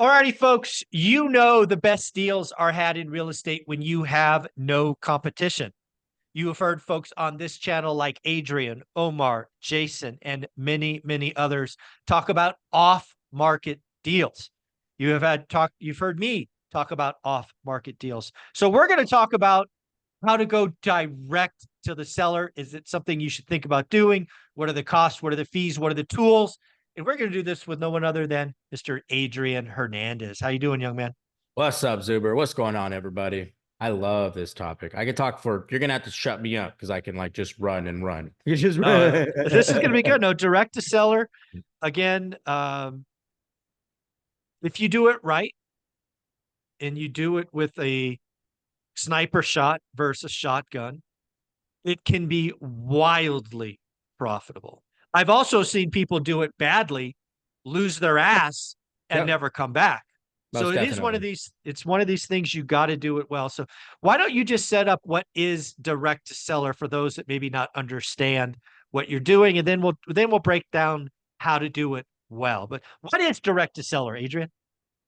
Alrighty, folks, you know the best deals are had in real estate when you have no competition. You have heard folks on this channel like Adrian, Omar, Jason, and many, many others talk about off-market deals. You've heard me talk about off-market deals. So we're going to talk about how to go direct to the seller. Is it something you should think about doing? What are the costs? What are the fees? What are the tools? And we're going to do this with no one other than Mr. Adrian Hernandez. How you doing, young man? What's up, Zuber? What's going on, everybody? I love this topic. I could talk for, you're going to have to shut me up because I can like just run and run. You just This is going to be good. No, direct to seller. Again, if you do it right and you do it with a sniper shot versus shotgun, it can be wildly profitable. I've also seen people do it badly, lose their ass, and Yep, never come back. So most it is one of definitely. these, it's one of these things you got to do it well. So why don't you just set up what is direct to seller for those that maybe not understand what you're doing, and then we'll break down how to do it well. But what is direct to seller, Adrian?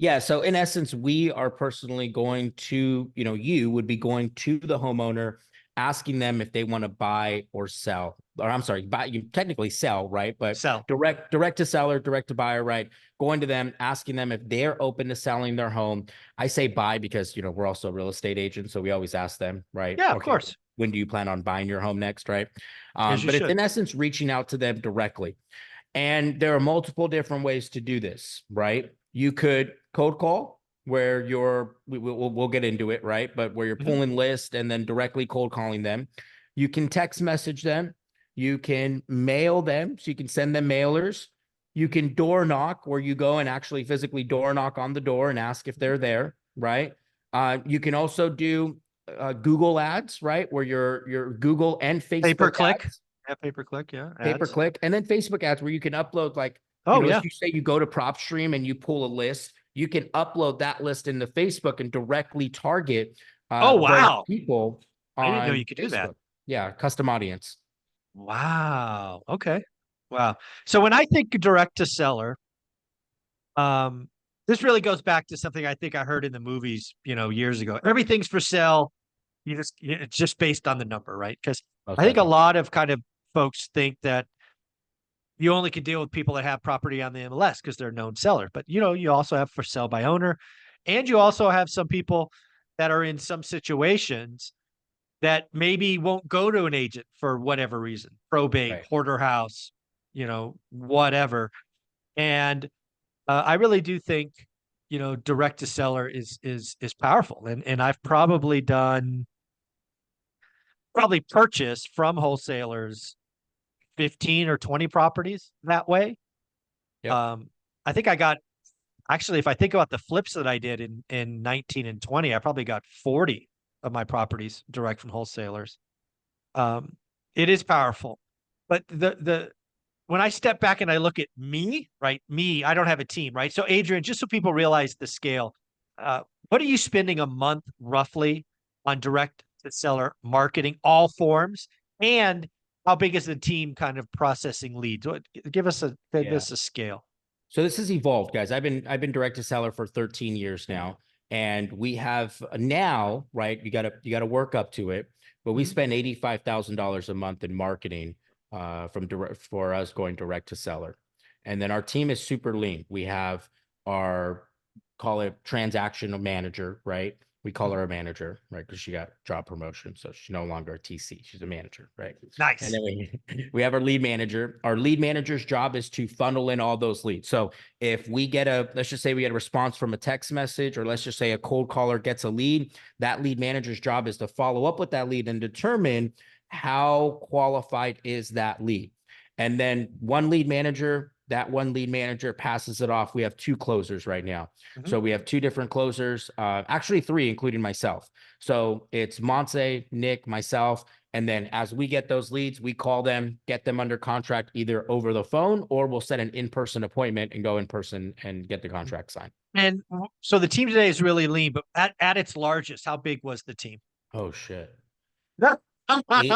Yeah. So in essence, we are personally going to, you would be going to the homeowner, asking them if they want to buy or sell, or I'm sorry, buy, you technically sell, right? But Sell. direct to seller, direct to buyer, right? Going to them, asking them if they're open to selling their home. I say buy because, we're also real estate agents. So we always ask them, right? Yeah, of Okay, course, when do you plan on buying your home next, right? as you But it's should. in essence reaching out to them directly. And there are multiple different ways to do this, right? You could cold call where we'll get into it, right? But where you're Mhm. pulling lists and then directly cold calling them. You can text message them. You can mail them. So you can send them mailers. You can door knock where you go and actually physically door knock on the door and ask if they're there, right? You can also do Google ads, right? Where your Google and Pay per Facebook click. ads, Yeah, pay per click. Yeah, pay per ads. click, and then Facebook ads where you can upload like, Oh yeah. let's you say you go to PropStream and you pull a list, you can upload that list into Facebook and directly target Oh those wow. people I didn't know on you could do that. Facebook. Yeah, custom audience. Wow. Okay. Wow. So when I think direct to seller, um, this really goes back to something I think I heard in the movies, years ago. Everything's for sale. It's just based on the number, right? Because Most I think a definitely. lot of kind of folks think that you only can deal with people that have property on the MLS because they're known sellers. But you also have for sale by owner, and you also have some people that are in some situations that maybe won't go to an agent for whatever reason, probate, Right. hoarder house, whatever. And I really do think, direct to seller is powerful. And I've probably purchased from wholesalers 15 or 20 properties that way. Yep. Um, I think I got actually, if I think about the flips that I did in 19 and 20, I probably got 40 of my properties direct from wholesalers. Um, it is powerful. But the when I step back and I look at me, right? Me, I don't have a team, right? So Adrian, just so people realize the scale, what are you spending a month roughly on direct to seller marketing, all forms, and how big is the team kind of processing leads? Give us Yeah. a scale. So this has evolved, guys. I've been direct to seller for 13 years now, and we have now, right? You gotta work up to it, but we Mhm. spend $85,000 a month in marketing from direct for us going direct to seller, and then our team is super lean. We have our call it transactional manager, right? We call Mhm. her a manager, right? Because she got job promotion, so she's no longer a TC. She's a manager, right? And Nice. then we have our lead manager. Our lead manager's job is to funnel in all those leads. So if we get let's just say we get a response from a text message, or let's just say a cold caller gets a lead, that lead manager's job is to follow up with that lead and determine how qualified is that lead. And then that one lead manager passes it off. We have two closers right now. Mhm. So we have two different closers, actually three, including myself. So it's Montse, Nick, myself. And then as we get those leads, we call them, get them under contract either over the phone, or we'll set an in-person appointment and go in person and get the contract signed. And so the team today is really lean, but at its largest, how big was the team? Oh shit. Eight.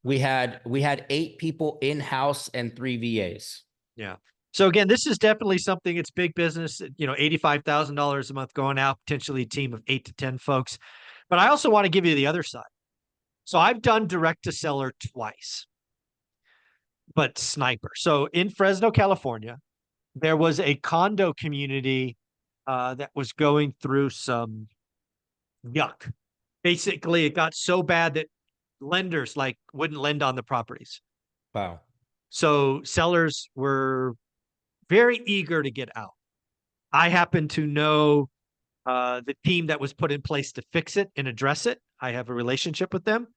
We had 8 people in-house and 3 VAs. Yeah. So again, this is definitely something, it's big business, $85,000 a month going out, potentially a team of 8 to 10 folks. But I also want to give you the other side. So I've done direct to seller twice, but sniper. So in Fresno, California, there was a condo community that was going through some yuck. Basically, it got so bad that lenders like wouldn't lend on the properties. Wow. So sellers were very eager to get out. I happen to know the team that was put in place to fix it and address it. I have a relationship with them.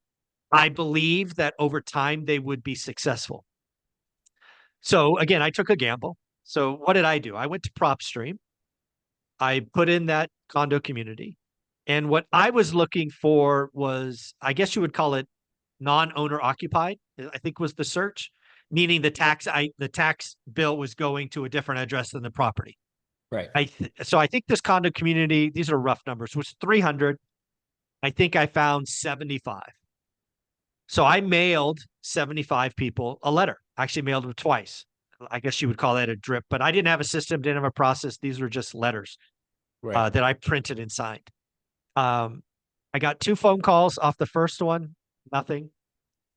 I believe that over time they would be successful. So again, I took a gamble. So what did I do? I went to PropStream. I put in that condo community. And what I was looking for was, I guess you would call it non-owner occupied, I think was the search, meaning the tax bill was going to a different address than the property. Right. So I think this condo community, these are rough numbers, was 300. I think I found 75. So I mailed 75 people a letter. I actually mailed them twice. I guess you would call that a drip, but I didn't have a system, didn't have a process. These were just letters Right. that I printed and signed. I got 2 phone calls off the first one, nothing.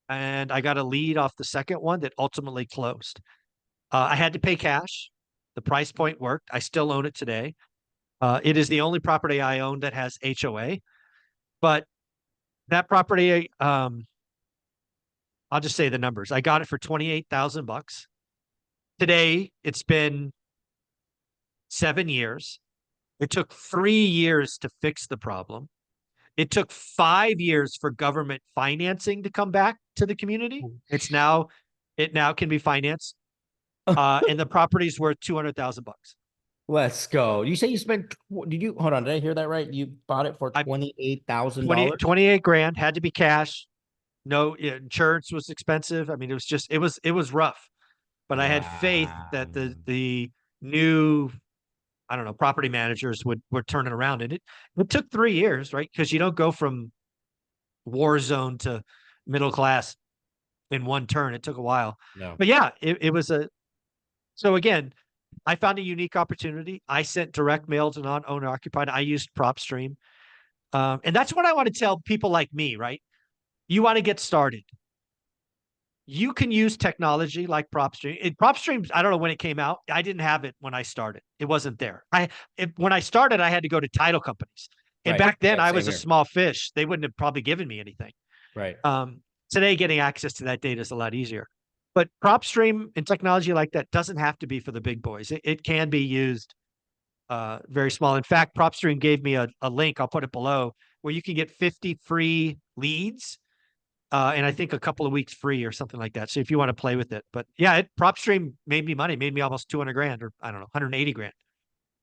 And I got a lead off the second one that ultimately closed. I had to pay cash. The price point worked. I still own it today. It is the only property I own that has HOA, but that property, I'll just say the numbers. I got it for $28,000. Today, it's been 7 years. It took 3 years to fix the problem. It took 5 years for government financing to come back to the community. It now can be financed. And the property's worth $200,000. Let's go. You say you spent, hold on, did I hear that right? You bought it for $28,000? 28 grand, had to be cash. No, insurance was expensive. I mean, it was rough, but I had faith that Wow. the new, I don't know, property managers would turn it around. And it took 3 years, right? Because you don't go from war zone to middle class in one turn. It took a while. No. But yeah, it was so again, I found a unique opportunity. I sent direct mail to non-owner occupied. I used PropStream. And that's what I want to tell people like me, right? You want to get started. You can use technology like PropStream. PropStream, I don't know when it came out. I didn't have it when I started. It wasn't there. When I started, I had to go to title companies. And Right. back then Yeah, I same was a here. small fish. They wouldn't have probably given me anything. Right. Today, getting access to that data is a lot easier. But PropStream and technology like that doesn't have to be for the big boys. It can be used very small. In fact, PropStream gave me a link, I'll put it below, where you can get 50 free leads and I think a couple of weeks free or something like that. So if you want to play with it, but yeah, PropStream made me money, made me almost 200 grand or I don't know, 180 grand.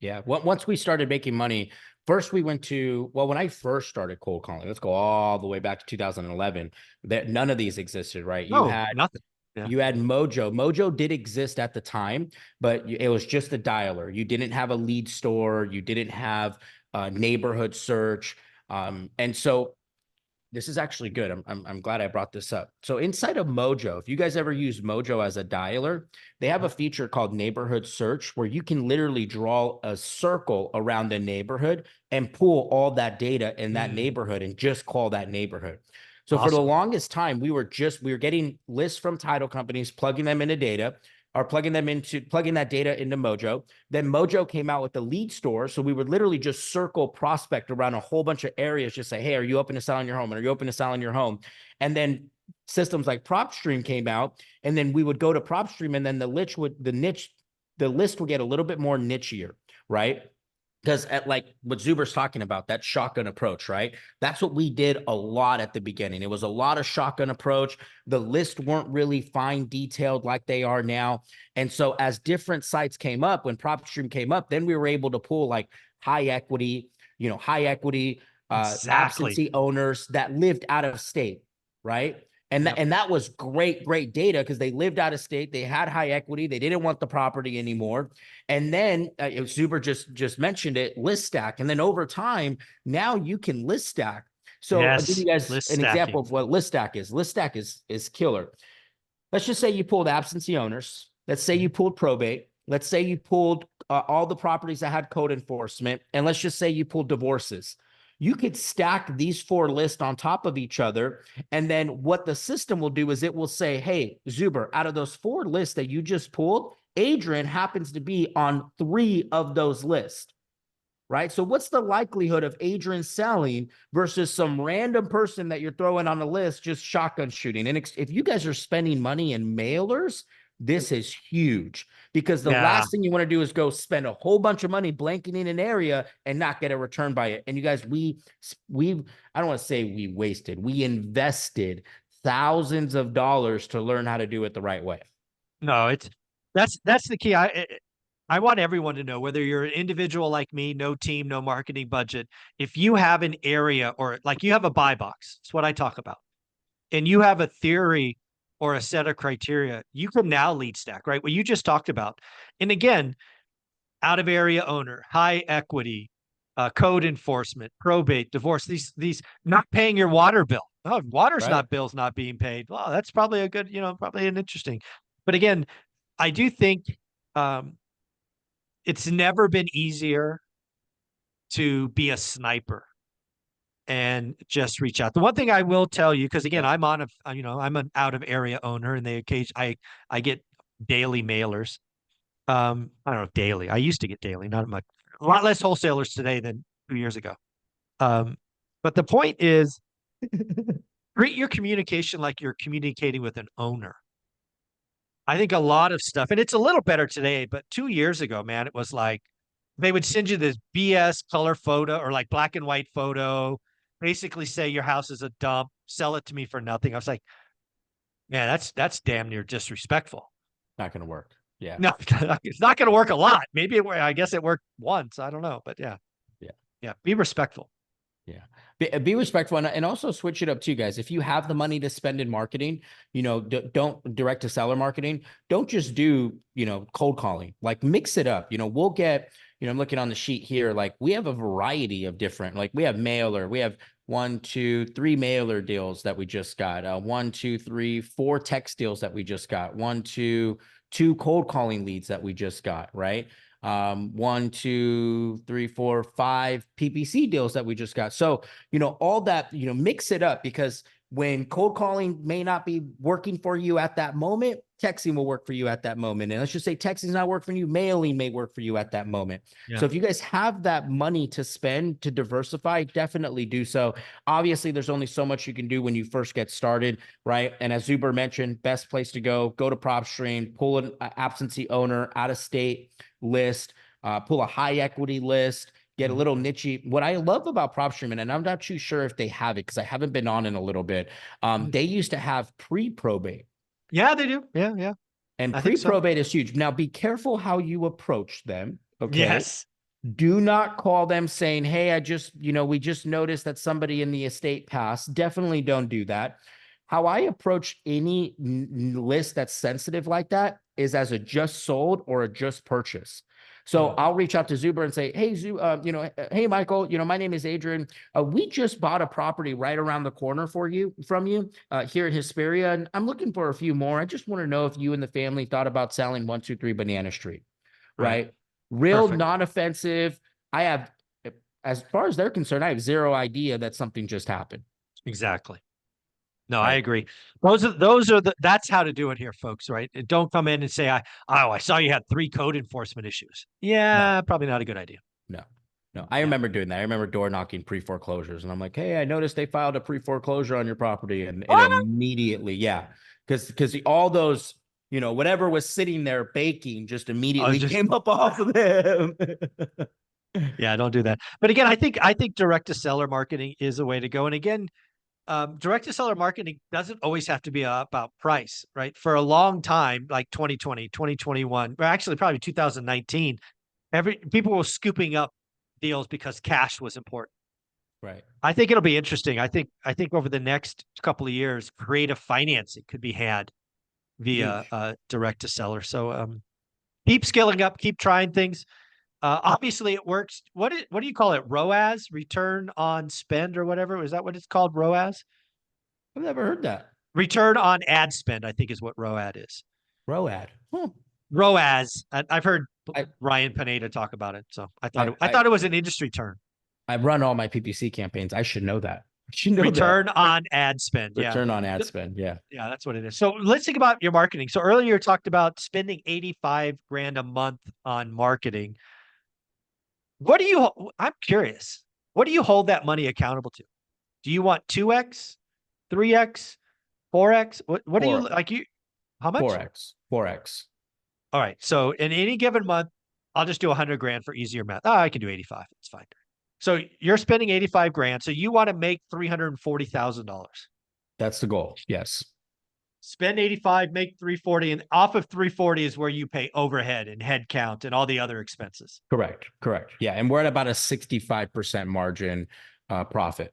Yeah. Once we started making money, first we went to, well, when I first started cold calling, let's go all the way back to 2011, that none of these existed, right? No, nothing. Yeah. You had Mojo. Mojo did exist at the time, but it was just a dialer. You didn't have a lead store. You didn't have a neighborhood search. And so this is actually good. I'm glad I brought this up. So inside of Mojo, if you guys ever use Mojo as a dialer, they have a feature called neighborhood search where you can literally draw a circle around the neighborhood and pull all that data in that neighborhood and just call that neighborhood. So for the longest time, we were getting lists from title companies, plugging them into data, or plugging that data into Mojo. Then Mojo came out with the lead store. So we would literally just circle prospect around a whole bunch of areas, just say, hey, are you open to selling your home? Are you open to selling your home? And then systems like PropStream came out, and then we would go to PropStream, and then the list would get a little bit more nichier, right? Because at like what Zuber's talking about, that shotgun approach, right? That's what we did a lot at the beginning. It was a lot of shotgun approach. The lists weren't really fine detailed like they are now. And so as different sites came up, when PropStream came up, then we were able to pull like high equity Exactly. absentee owners that lived out of state, right? And that was great data because they lived out of state. They had high equity. They didn't want the property anymore. And then Zuber just mentioned it, list stack. And then over time, now you can list stack. So I'll give you guys an example of what list stack is. List stack is killer. Let's just say you pulled absentee owners. Let's say you pulled probate. let's say you pulled all the properties that had code enforcement, and let's just say you pulled divorces. You could stack these 4 lists on top of each other. And then what the system will do is it will say, hey, Zuber, out of those 4 lists that you just pulled, Adrian happens to be on 3 of those lists. Right. So what's the likelihood of Adrian selling versus some random person that you're throwing on the list just shotgun shooting? And if you guys are spending money in mailers, this is huge, because the Yeah. last thing you want to do is go spend a whole bunch of money blanking in an area and not get a return by it. And you guys, I don't want to say we invested thousands of dollars to learn how to do it the right way. No, that's the key. I want everyone to know, whether you're an individual like me, no team, no marketing budget, if you have an area, or like you have a buy box, it's what I talk about, and you have a theory or a set of criteria, you can now lead stack, right? What you just talked about. And again, out of area owner, high equity, code enforcement, probate, divorce, these not paying your water bill. Oh, water's Right. not bills not being paid. Well, that's probably a good, probably an interesting. But again, I do think um, it's never been easier to be a sniper and just reach out. The one thing I will tell you, because again, Yep. I'm an out of area owner, and I get daily mailers. I don't know if daily. I used to get daily, not much. A lot less wholesalers today than 2 years ago. Um, but the point is, treat your communication like you're communicating with an owner. I think a lot of stuff, and it's a little better today, but 2 years ago, man, it was like they would send you this BS color photo or like black and white photo, basically say your house is a dump, sell it to me for nothing. I was like, man, that's damn near disrespectful. Not going to work. Yeah. No, it's not going to work a lot. Maybe I guess it worked once. I don't know, but yeah, Yeah. yeah. Be respectful. Yeah. Be respectful, and also switch it up too, guys. If you have the money to spend in marketing, don't direct to seller marketing. Don't just do, cold calling, like mix it up. We'll get, I'm looking on the sheet here. Like we have a variety of different, like we have mailer, we have 1, 2, 3 mailer deals that we just got. 1, 2, 3, 4 text deals that we just got. 1, 2, 2 cold calling leads that we just got. Right. 1, 2, 3, 4, 5 PPC deals that we just got. So, all that, mix it up, because when cold calling may not be working for you at that moment, texting will work for you at that moment. And let's just say texting's not working for you, mailing may work for you at that moment. Yeah. So if you guys have that money to spend to diversify, definitely do so. Obviously, there's only so much you can do when you first get started, right? And as Zuber mentioned, best place to go to PropStream, pull an absentee owner, out of state list, pull a high equity list, get a little niche. What I love about PropStream, and I'm not too sure if they have it because I haven't been on in a little bit. They used to have pre-probate. Yeah, they do. Yeah, yeah. And I think so. pre-probate is huge. Now, be careful how you approach them. Okay. Yes. Do not call them saying, hey, we just noticed that somebody in the estate passed. Definitely don't do that. How I approach any list that's sensitive like that is as a just sold or a just purchase. So I'll reach out to Zuber and say, hey, hey, Michael, my name is Adrian. We just bought a property right around the corner from you here in Hesperia. And I'm looking for a few more. I just want to know if you and the family thought about selling 123 Banana Street, right? Real Perfect. non-offensive. As far as they're concerned, I have zero idea that something just happened. Exactly. No, I Right. agree. That's how to do it here, folks, right? And don't come in and say, I saw you had 3 code enforcement issues. No, Yeah, probably not a good idea. no, no. I Yeah. remember doing that. I remember door knocking pre-foreclosures, and I'm like, hey, I noticed they filed a pre-foreclosure on your property, and What? immediately, yeah, because all those, whatever was sitting there baking just immediately came up off of them. Yeah, don't do that. But again, I think direct to seller marketing is a way to go. And again, direct to seller marketing doesn't always have to be about price, right? For a long time, like 2020, 2021, or actually probably 2019, people were scooping up deals because cash was important. Right. I think it'll be interesting. I think over the next couple of years, creative financing could be had via Huge. direct to seller. So keep scaling up, keep trying things. Obviously, it works. What do you call it? ROAS, return on spend, or whatever. Is that what it's called? ROAS, I've never heard that. return on ad spend. I think is what ROAD is. ROAD. Huh. ROAS. I've heard I, Ryan Pineda talk about it, so I, I I, thought it was an industry term. I run all my PPC campaigns. I should know that. I should know that. Return on ad spend. Yeah. Return on ad spend. Yeah. Yeah, that's what it is. So let's think about your marketing. So earlier you talked about spending 85 grand a month on marketing. What do you, I'm curious, what do you hold that money accountable to? Do you want 2x, 3x, 4x? What do you Four, like how much? 4x. All right. So in any given month, I'll just do 100 grand for easier math. Oh, I can do 85. It's fine. So you're spending 85 grand. So you want to make $340,000. That's the goal. Yes. Spend 85, make 340, and off of 340 is where you pay overhead and head count and all the other expenses. Correct. Correct. Yeah. And we're at about a 65% margin profit.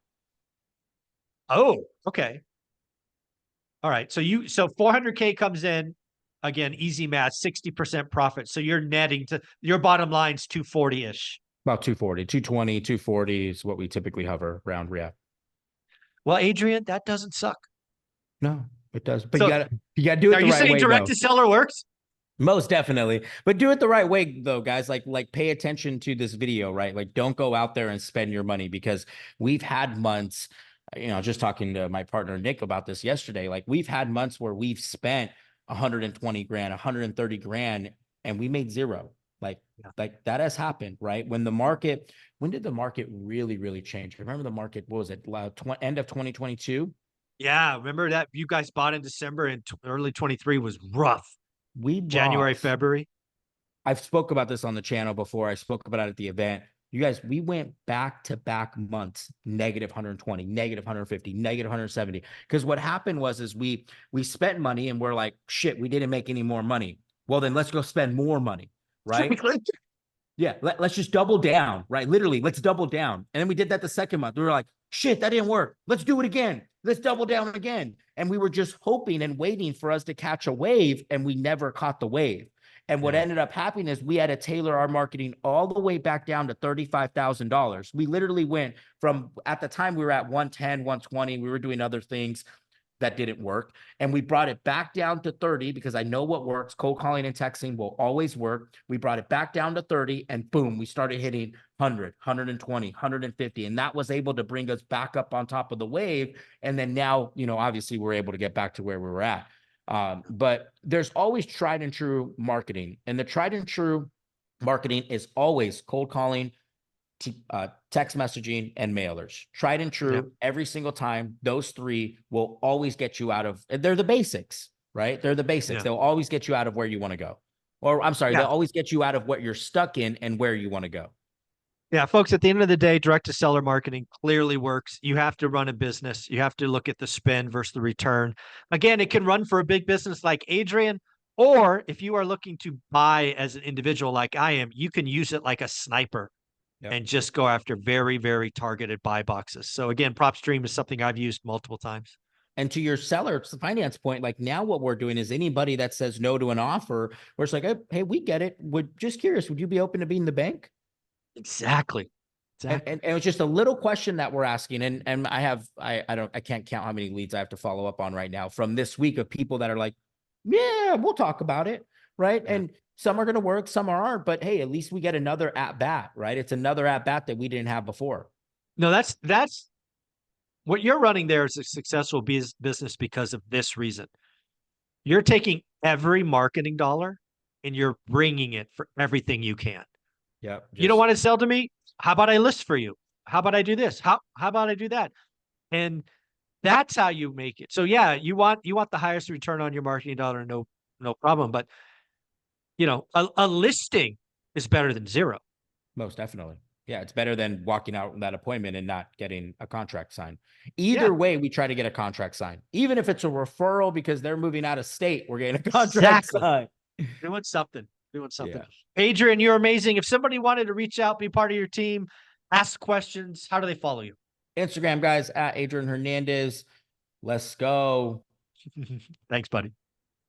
Oh, okay. All right. So 400K comes in, again, easy math, 60% profit. So you're netting to your bottom line's 240-ish. About 240, 220, 240 is what we typically hover around. Yeah. Well, Adrian, that doesn't suck. No, it does. But So you gotta do it are the you right saying way, direct though. to seller works? Most definitely. But do it the right way, though, guys. Like pay attention to this video, right? Like don't go out there and spend your money, because we've had months, just talking to my partner Nick about this yesterday. Like we've had months where we've spent 120 grand, 130 grand, and we made zero. Like that has happened, right? When did the market really, really change? I remember the market, what was it, end of 2022? Yeah, remember that you guys bought in December and early 23 was rough. We January, bought, February. I've spoke about this on the channel before. I spoke about it at the event. You guys, we went back to back months, negative 120, negative 150, negative 170. Because what happened is we spent money and we're like, shit, we didn't make any more money. Well, then let's go spend more money, right? Yeah, let's just double down, right? Literally, let's double down. And then we did that the second month. We were like, shit, that didn't work. Let's do it again. Let's double down again. And we were just hoping and waiting for us to catch a wave, and we never caught the wave. And what ended up happening is we had to tailor our marketing all the way back down to $35,000. We literally went from, at the time we were at 110, 120. We were doing other things that didn't work. And we brought it back down to 30 because I know what works. Cold calling and texting will always work. We brought it back down to 30 and boom, we started hitting 100, 120, 150. And that was able to bring us back up on top of the wave. And then now, obviously we're able to get back to where we were at. But there's always tried and true marketing, and the tried and true marketing is always cold calling, text messaging, and mailers. Tried and true every single time. Those three will always get you out of, they're the basics, right? They're the basics. They'll always get you out of where you want to go. Or I'm sorry, they'll always get you out of what you're stuck in and where you want to go. Yeah, folks, at the end of the day, direct to seller marketing clearly works. You have to run a business. You have to look at the spend versus the return. Again, it can run for a big business like Adrian, or if you are looking to buy as an individual like I am, you can use it like a sniper and just go after very, very targeted buy boxes. So again, PropStream is something I've used multiple times. And to your seller, it's the finance point. Like now what we're doing is anybody that says no to an offer, where it's like, hey, we get it. Just curious, would you be open to being the bank? Exactly. And it was just a little question that we're asking. And I can't count how many leads I have to follow up on right now from this week of people that are like, yeah, we'll talk about it. Right. Yeah. And some are going to work, some aren't, but hey, at least we get another at bat, right? It's another at bat that we didn't have before. No, that's what you're running there is a successful business because of this reason. You're taking every marketing dollar and you're bringing it for everything you can. Yeah. You don't want to sell to me? How about I list for you? How about I do this? How about I do that? And that's how you make it. So yeah, you want the highest return on your marketing dollar, no problem. But a listing is better than zero. Most definitely. Yeah, it's better than walking out that appointment and not getting a contract signed. Either way, we try to get a contract signed. Even if it's a referral because they're moving out of state, we're getting a contract signed. Doing something. Yeah. Adrian, you're amazing. If somebody wanted to reach out, be part of your team, ask questions, how do they follow you? Instagram, guys, at Adrian Hernandez. Let's go. Thanks, buddy.